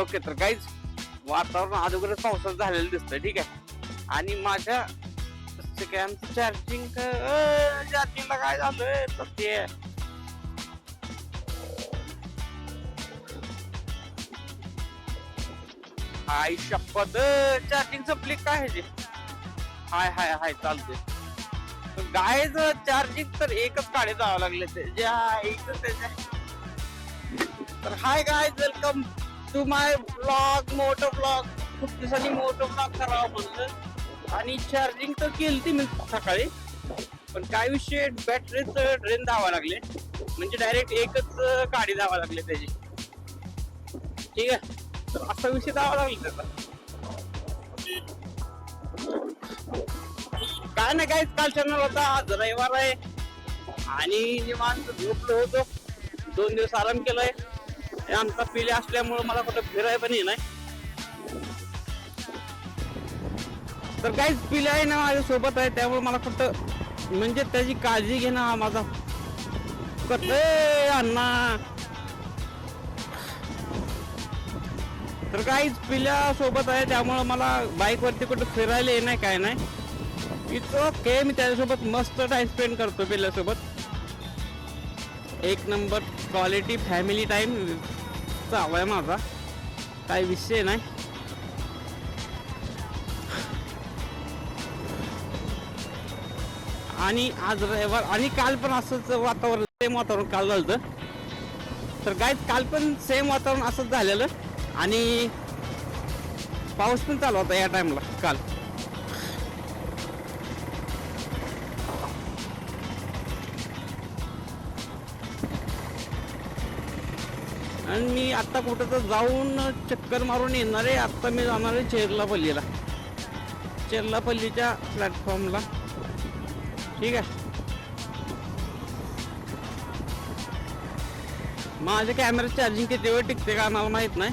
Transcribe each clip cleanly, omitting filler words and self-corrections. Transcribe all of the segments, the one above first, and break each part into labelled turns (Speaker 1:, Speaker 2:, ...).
Speaker 1: Okay, तर काहीच वातावरण अगोदरच पावसाचं झालेलं दिसतंय. ठीक आहे. आणि माझ्या चार्जिंगला काय झालंय तर ते हाय शपथ चार्जिंग संपली काय ह्याची. हाय हाय हाय चालतंय. गायच चार्जिंग तर एकच काढे जावं लागले त्याच्या. तर hi guys, welcome to my blog, Moto blog. खूप दिवसांनी मोटो ब्लॉग करावा म्हणलं आणि चार्जिंग तर केली मी सकाळी, पण काय विषय बॅटरीच ड्रेन धावा लागले, म्हणजे डायरेक्ट एकच गाडी धावा लागली त्याची. ठीक आहे, तर असा विषय धावा लागला त्याचा. काय नाही काय, काल चॅनल होता, आज रविवार आहे आणि निवांत झोपलो होतो. 2 दिवस आराम केलाय. आमचा पिले असल्यामुळे मला कुठं फिराय पण नाही. तर काहीच पिले आहे ना माझ्या सोबत आहे, त्यामुळे मला कुठं म्हणजे त्याची काळजी घेणं हा माझा अण्णा. तर काहीच पिल्या सोबत आहे, त्यामुळे मला बाईक वरती कुठं फिरायला ये नाही, काय नाही. इट्स ओके, मी त्याच्यासोबत मस्त टाइम स्पेंड करतो पिल्यासोबत. एक नंबर क्वालिटी फॅमिली टाइम चालू आहे माझा, काही विषय नाही. आणि आज रविवार आणि काल पण असंच वातावरण, सेम वातावरण काल झालं. तर काय काल पण सेम वातावरण असंच झालेलं आणि पाऊस पण चालू होता या टाइमला काल. आणि मी आता कुठं तर जाऊन चक्कर मारून येणार आहे. आत्ता मी जाणार आहे चेरलापल्लीला, चेरलापल्लीच्या प्लॅटफॉर्मला. ठीक आहे, माझ्या कॅमेरा चार्जिंग किती वेळ टिकते का मला माहित नाही,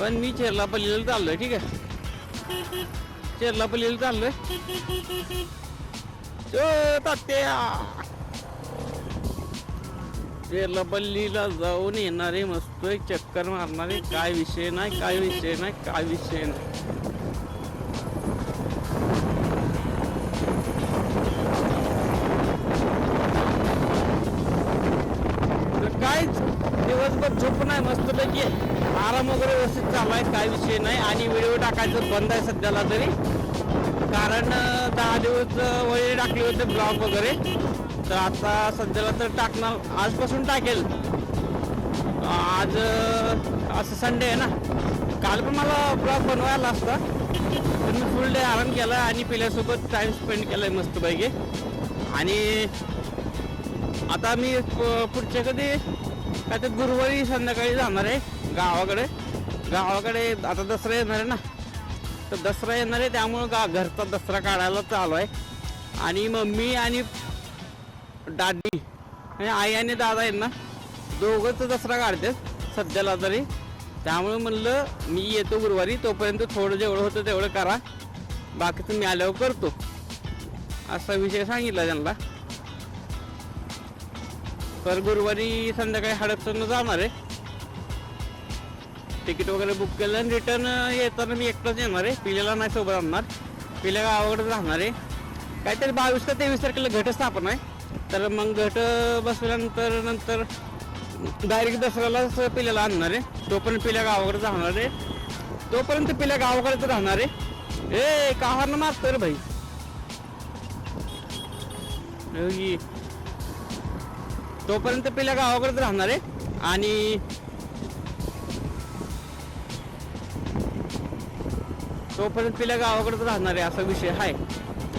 Speaker 1: पण मी चेरलापल्लीला चाललोय. ठीक आहे, चेरलापल्लीला चाललोय. चेरलापल्लीला जाऊन येणारे, मस्त एक चक्कर मारणारे, काय विषय नाही, काय विषय नाही, काय विषय नाही. काहीच दिवसभर झोप नाही, मस्तपैकी आराम वगैरे व्यवस्थित चालू आहे, काय विषय नाही. आणि व्हिडिओ टाकायचं बंद आहे सध्याला तरी, कारण 10 दिवस वगैरे टाकले होते ब्लॉग वगैरे. तर आता सध्याला तर टाकणार, आजपासून टाकेल. आज असं संडे आहे ना, काल पण मला ब्लॉग बनवायला असता, पण मी फुल डे आराम केला आणि पिल्यासोबत टाइम स्पेंड केलाय मस्तपैकी. आणि आता मी पुढच्या कधी काय तर गुरुवारी संध्याकाळी जाणार आहे गावाकडे. आता दसरा येणार आहे ना, तर दसरा येणार आहे, त्यामुळं घरचा दसरा काढायला चालू आहे. आणि मम्मी आणि दादी म्हणजे आई आणि दादा यांना दोघंच दसरा काढतात सध्याला तरी. त्यामुळे म्हणलं मी येतो गुरुवारी, तोपर्यंत थोडं जेवढं होतं तेवढं करा, बाकीचं मी आल्यावर करतो, असा विषय सांगितला त्यांना. तर गुरुवारी संध्याकाळी हडपसरनं जाणार आहे. तिकीट वगैरे बुक केलं आणि रिटर्न येताना मी एकटाच येणार आहे, पिल्याला नाही सोबत आणणार. पिल्या गावाकडे राहणार आहे. काहीतरी 22 का 23 तारखेला घटस्थापना आहे. तर मग घट बसल्यानंतर डायरेक्ट दसऱ्यालाच पिल्याला आणणार आहे. तोपर्यंत पिल्या गावाकडे राहणार आहे, तोपर्यंत पिल्या गावाकडेच राहणार आहे. ए काहारनं मारतो रे भाई. तोपर्यंत पिल्या गावाकडेच राहणार आहे आणि तोपर्यंत पिल्या गावाकडेच राहणार आहे, असा विषय आहे.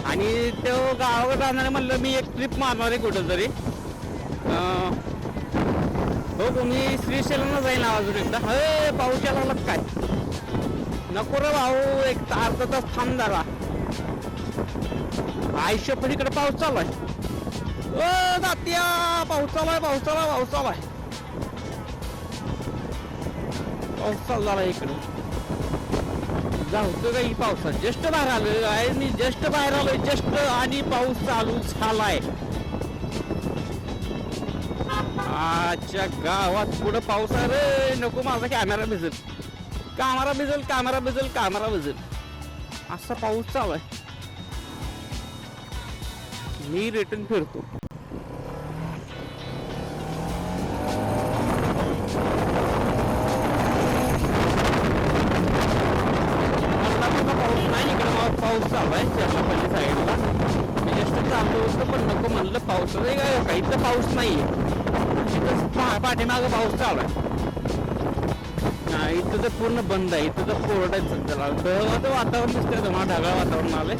Speaker 1: आणि तो गावाकडे राहणार आहे म्हणलं, मी एक ट्रिप मारणार आहे कुठं तरी. हो, मी श्रीशैलला जाईल अजून एकदा. हे पाऊस यायला लागला काय, नको रे भाऊ, एक अर्धा तास थांब जरा. आयुष्य पण इकडे पाऊस चालू आहे. ओ दात्या, पाऊस चालू आहे, पाऊस चालू आहे, पाऊस चालू आहे, पाऊस चालू झाला इकडे. जाऊतो काही पावसात, जस्ट बाहेर आलोय आहे मी, जस्ट बाहेर आलोय जस्ट, आणि पाऊस चालू झालाय. आजच्या गावात पुढं पाऊस आहे रे, नको माझा कॅमेरा भिजत. कॅमेरा भिजल कॅमेरा भिजल कॅमेरा भिजल असा पाऊस चालू आहे. मी रिटर्न फिरतो. पाऊस नाही इकडे मग पाऊस चालू आहे चर्लापल्ली साईडला. मी जस्ट चालतो होतं पण नको म्हणलं पाऊस काही तर पाऊस नाहीये. पाठीमागं पाऊस चालू आहे. इथं तर पूर्ण बंद आहे. इथं तर कोरड आहे सध्याला. ढगाचं वातावरण दिसतंय तुम्हाला. ढगाळ वातावरण आलंय.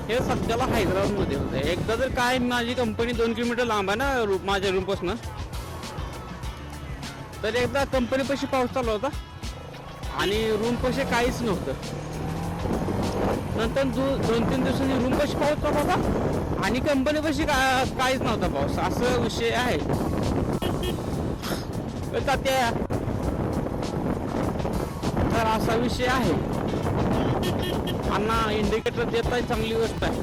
Speaker 1: हे सध्याला हैदराबाद मध्ये होतं. एकदा जर काय माझी कंपनी 2 किलोमीटर लांब आहे ना माझ्या रूम पासून. तर एकदा कंपनी पाशी पाऊस चालू होता आणि रूम पाशी काहीच नव्हतं. नंतर 2-3 दिवसांनी रूम पाशी पाऊस चालू होता आणि कंपनी पाशी काहीच नव्हता पाऊस. असं विषय आहे. तर असा विषय आहे. अण्णा इंडिकेटर देत आहे चांगली गोष्ट आहे.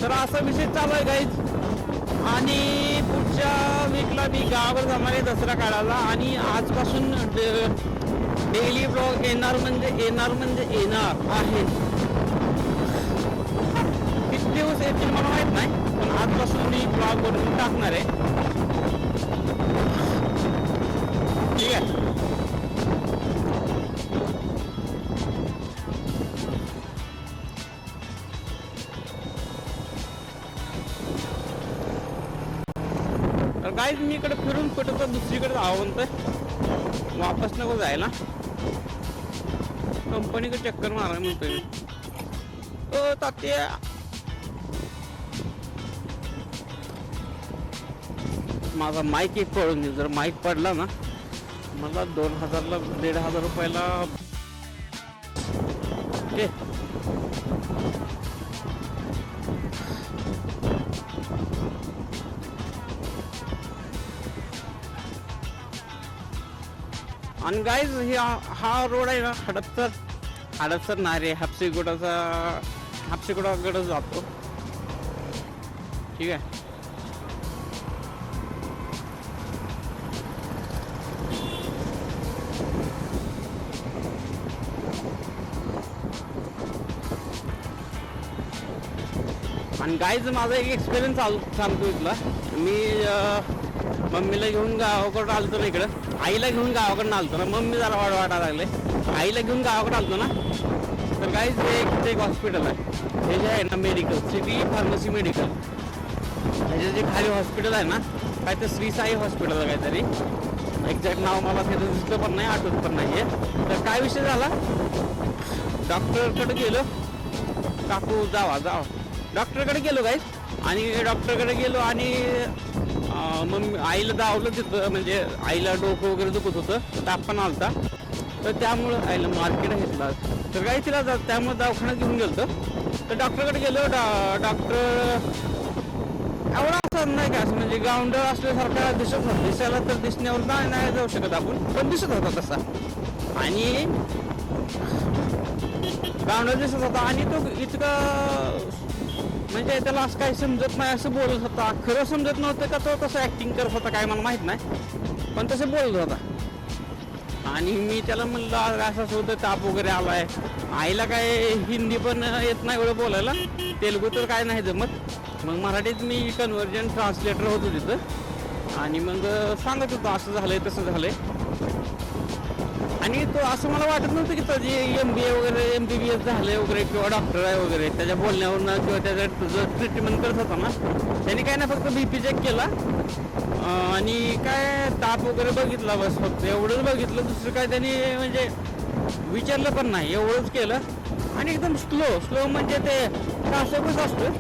Speaker 1: तर असा विषय चालू आहे गाईज. आणि पुढच्या वीकला मी गावावर जाणार आहे दसरा काढायला. आणि आजपासून डेली ब्लॉग येणार म्हणजे येणार आहे. किती दिवस येतील मला माहित नाही पण आजपासून मी ब्लॉग बनवून टाकणार आहे. ठीक आहे. तर गाईज मी इकडे फिरून कुठं तर दुसरीकडे जावं म्हणतोय. वापस नको जायला. कंपनीकडे चक्कर मारायला म्हणतोय मी. ओ तात्या माझा माईक एक पडून देऊ. जर माईक पडला ना मला 2000ला 1500 रुपयाला. ओके. आणि गाईज हा रोड आहे ना हडपसर नाही रे हापसीगुडाकडे जातो. ठीक आहे. आणि गाईज माझा एक एक्सपिरियन्स सांगतो इथला. मी मम्मीला घेऊन गावाकडं आलतो ना इकडं. आईला घेऊन गावाकडनं आलतो ना. मम्मी जरा वाटायला लागले. आईला घेऊन गावाकडे आलतो ना. तर गाईज एक हॉस्पिटल आहे. हे जे आहे ना मेडिकल सिटी फार्मसी मेडिकल. ह्याचे जे खाली हॉस्पिटल आहे ना काय तर श्री साई हॉस्पिटल आहे काहीतरी. एक्झॅक्ट नाव मला त्याचं दिसतं पण नाही आठवत पण नाही आहे. तर काय विषय झाला डॉक्टरकडे गेलो. काकू जावा डॉक्टरकडे गेलो गाईज. आणि डॉक्टरकडे गेलो आणि मग आईला दावलं तिथं. म्हणजे आईला डोकं वगैरे दुखत होतं. ताप पण आलता. तर त्यामुळं आईला मार्केट घेतला. तर काही तिला त्यामुळे दवाखान्यात घेऊन गेलो. तर डॉक्टरकडे गेलो. डॉक्टर एवढा असं नाही का असं म्हणजे गावंडर असल्यासारखा दिसायला तर दिसण्यावर नाही जाऊ शकत आपण. पण दिसत होता तसा. आणि गावंडर दिसत होता. आणि तो इतका म्हणजे त्याला असं काही समजत नाही असं बोलत होता. खरं समजत नव्हतं का तो तसं ऍक्टिंग करत होता काय मला माहित नाही. पण तसं बोलत होता. आणि मी त्याला म्हणलं असं होतं ताप वगैरे आलाय. आईला काय हिंदी पण येत नाही एवढं बोलायला. तेलुगू तर काय नाही जमत. मग मराठीत मी कन्व्हर्जन ट्रान्सलेटर होतो तिथं. आणि मग सांगत होतो असं झालंय तसं झालंय. आणि तो असं मला वाटत नव्हतं की त्याची MBA वगैरे MBBS झालंय वगैरे किंवा डॉक्टर आहे वगैरे. त्याच्या बोलण्यावरनं किंवा त्याचं जो ट्रीटमेंट करत होता ना त्याने काय ना फक्त BP चेक केला आणि काय ताप वगैरे बघितला बस. फक्त एवढंच बघितलं. दुसरं काय त्यांनी म्हणजे विचारलं पण नाही. एवढंच केलं. आणि एकदम स्लो म्हणजे ते कासकच असतं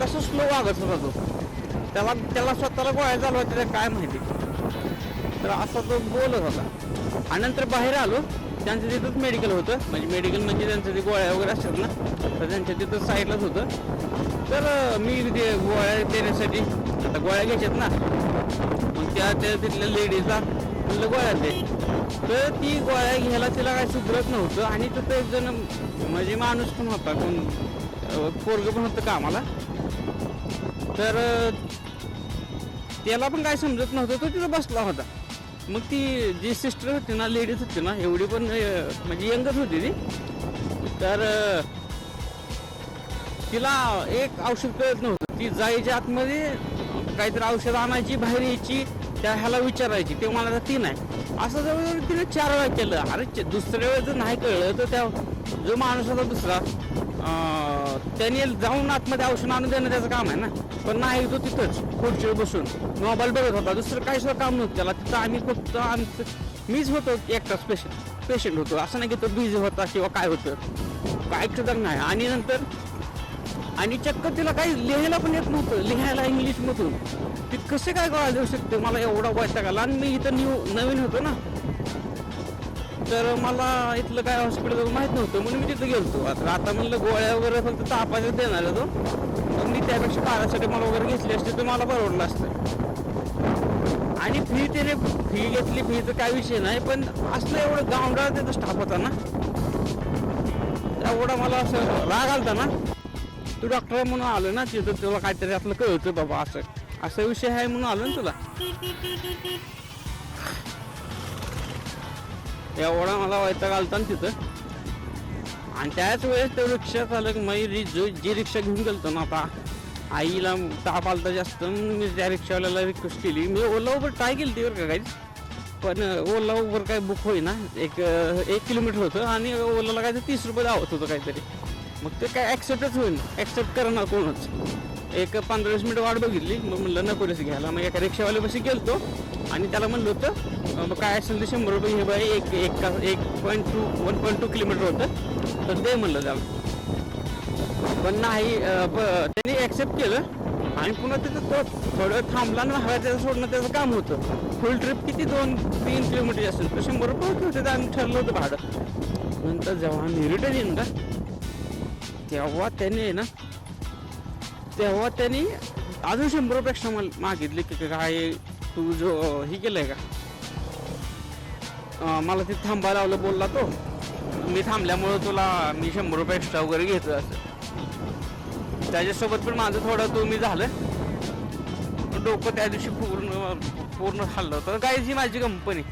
Speaker 1: तसं स्लो वागत होता तो. त्याला स्वतःला गोळ्या चालू होत्या काय माहिती. तर असं तो बोलत होता. आणि नंतर बाहेर आलो. त्यांचं तिथंच मेडिकल होतं. म्हणजे मेडिकल म्हणजे त्यांचं ते गोळ्या वगैरे असतात ना तर त्यांच्या तिथं साईडलाच होतं. तर मी ते गोळ्या देण्यासाठी आता गोळ्या घ्यायच्यात ना मग त्या तिथल्या लेडीजला म्हणलं गोळ्या दे. तर ती गोळ्या घ्यायला तिला काही सुधरत नव्हतं. आणि तिथं एक जण म्हणजे माणूस पण होता, कोण पोरगं पण होतं कामाला. तर त्याला पण काय समजत नव्हतं, तो तिथं बसला होता. मग ती जी सिस्टर होती ना, लेडीज होती ना, एवढी पण म्हणजे यंगच होती ती. तर तिला एक औषध कळत नव्हतं. ती जायच्या आतमध्ये काहीतरी औषध आणायची, बाहेर यायची, त्या ह्याला विचारायची, ते मला ती नाही. असं जवळजवळ तिने 4 वेळा केलं. अरे दुसऱ्या वेळेस जर नाही कळलं तर त्या जो माणूस होता दुसरा, त्याने जाऊन आतमध्ये औषध आणून देणं त्याचं काम आहे ना. पण नाही, तो तिथंच खुर्चीवर बसून मोबाईल बघत होता. दुसरं काही सुद्धा काम नव्हतं त्याला. तिथं आम्ही फक्त मीच होतो एकटाच पेशंट होतो. असं नाही की तो बिझी होता किंवा काय होतं, काय सुद्धा नाही. आणि नंतर चक्क तिला काही लिहायला पण येत नव्हतं, लिहायला इंग्लिशमधून. ती कसे काय गोळ्या देऊ शकते, मला एवढा वैताग आला. आणि मी इथं नवीन होतो ना, तर मला इथलं काय हॉस्पिटल माहीत नव्हतं, म्हणून मी तिथं गेलतो. आता म्हणलं गोळ्या वगैरे फक्त तापाच्या देणार आहे तो, तर मी त्यापेक्षा पॅरासिटामॉल वगैरे घेतली असते तर मला परवडलं असतं. आणि फी घेतली, फीचं काय विषय नाही. पण असलं एवढं गावंडाळ त्याचा स्टाफ होता ना, एवढा मला असं राग आलता ना. तू डॉक्टर म्हणून आलो ना तिथं, तुला काहीतरी आपलं कळतं बाबा, असा विषय आहे म्हणून आलो ना तुला. एवढा मला वैताग आलता ना तिथं. आणि त्याच वेळेस ते रिक्षा चालक मी जी रिक्षा घेऊन गेलतो ना, आता आईला ताप आलता जास्त, मी त्या रिक्षावाल्याला रिक्वेस्ट केली. मी ओला उबर ट्राय केली ती बरं का काही, पण ओला उबर काय बुक होईना. एक किलोमीटर होतं आणि ओलाला काय 30 रुपये दावत होतं काहीतरी. मग ते काय ॲक्सेप्टच होईल, ॲक्सेप्ट करणार कोणच. एक 15-20 मिनिटं वाट बघितली. मग म्हणलं नको रेस घ्यायला. मग एका रिक्षावाल्यापाशी गेलतो आणि त्याला म्हणलं होतं काय असेल ते 100 रुपये हे बाई, 1.2 किलोमीटर होतं, तर दे म्हणलं त्याला. पण नाही, त्यांनी ॲक्सेप्ट केलं. आणि पुन्हा तिथं तो थोडं थांबला ना, हवा त्याचं सोडणं त्याचं काम होतं. फुल ट्रिप किती 2-3 किलोमीटर असेल, तर 100 रुपये होते. तर आम्ही ठरलं होतं भाडं. नंतर जेव्हा आम्ही रिटर्न येईन का, तेव्हा त्यांनी अजून 100 रुपये एक्स्ट्रा मागितले की काय तू जो ही केलंय का. मला तिथं थांबायला लावलं, बोलला तो मी थांबल्यामुळं तुला मी 100 रुपये एक्स्ट्रा वगैरे घेतो असं. त्याच्यासोबत पण माझं थोडं मी झालं. डोकं त्या दिवशी पूर्ण खाल्लं होतं. काय जी माझी कंपनी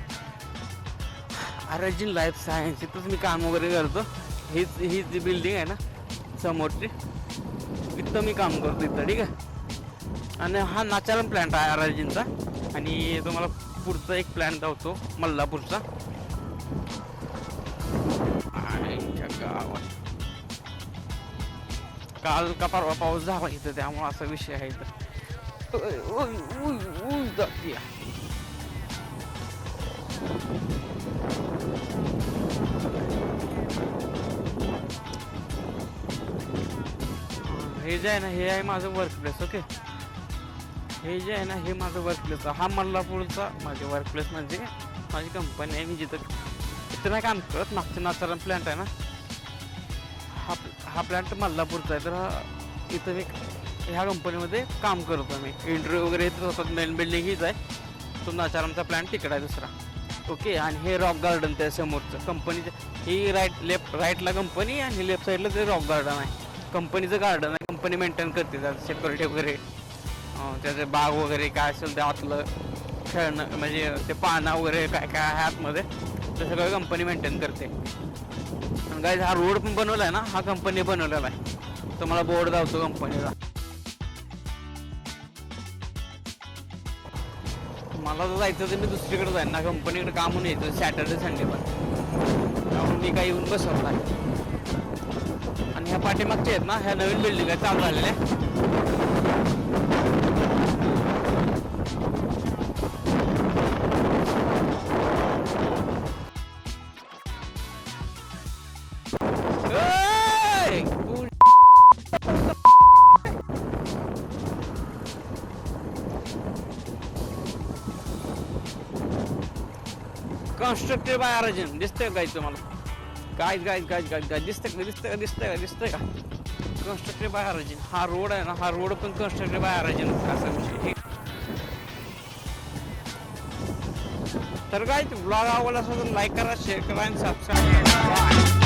Speaker 1: आराजीन लाईफ सायन्स, इथंच मी काम वगैरे करतो. ही जी बिल्डिंग आहे ना समोरची, इथं मी काम करतो इथं, ठीक आहे. आणि हा नाचारम प्लॅन्ट आहे आराजीनचा. आणि तुम्हाला पुढचा एक प्लॅन दावतो मल्लापूरचा. गावात काल का परवा पाऊस झाला इथं, त्यामुळे असा विषय आहे इथं. हे जे आहे ना, हे आहे माझं वर्क प्लेस. ओके, हे जे आहे ना, हे माझं वर्क प्लेस. हा मल्लापूरचा माझे वर्क प्लेस म्हणजे माझी कंपनी आहे. मी जिथं नाही काम करत, मागचं नाचारम प्लॅन्ट आहे ना, हा प्लॅन्ट मल्लापूरचा आहे. तर इथं मी ह्या कंपनीमध्ये काम करतो. मी इंटरव्ह्यू वगैरे येतच होतात. मेन बिल्डिंग हीच आहे. तो नाचारमचा प्लॅन्ट तिकडे आहे दुसरा. ओके, आणि हे रॉक गार्डन त्या समोरचं कंपनीचं. ही राईटला कंपनी आणि लेफ्ट साईडला ते रॉक गार्डन आहे. कंपनीचं गार्डन आहे. कंपनी मेंटेन करते, त्याचं सिक्युरिटी वगैरे, त्याचे बाग वगैरे काय असेल ते आतलं खेळणं, म्हणजे ते पानं वगैरे काय काय आहे आतमध्ये, ते सगळं कंपनी मेंटेन करते. आणि काय हा रोड पण बनवला आहे ना, हा कंपनी बनवलेला आहे. तर मला बोर्ड दावतो कंपनीचा. मला जर जायचं तर मी दुसरीकडे जाईन ना, कंपनीकडे काम म्हणून यायचं सॅटर्डे संडे पण. त्यामुळे मी काही येऊन बसवला आहे. आणि ह्या पाठीमागच्या आहेत ना, ह्या नवीन बिल्डिंग आहे चालू झालेल्या. कन्स्ट्रक्टेड बाय आराजीन. दिसतंय का तुम्हाला? काय दिसतंय का कन्स्ट्रक्टेड बाय आराजीन. हा रोड आहे ना, हा रोड पण कन्स्ट्रक्टेड बाय आराजीन असा विषय. तर काय ब्लॉग आवडला असेल तर लाईक करा, शेअर करा आणि सबस्क्राईब करा.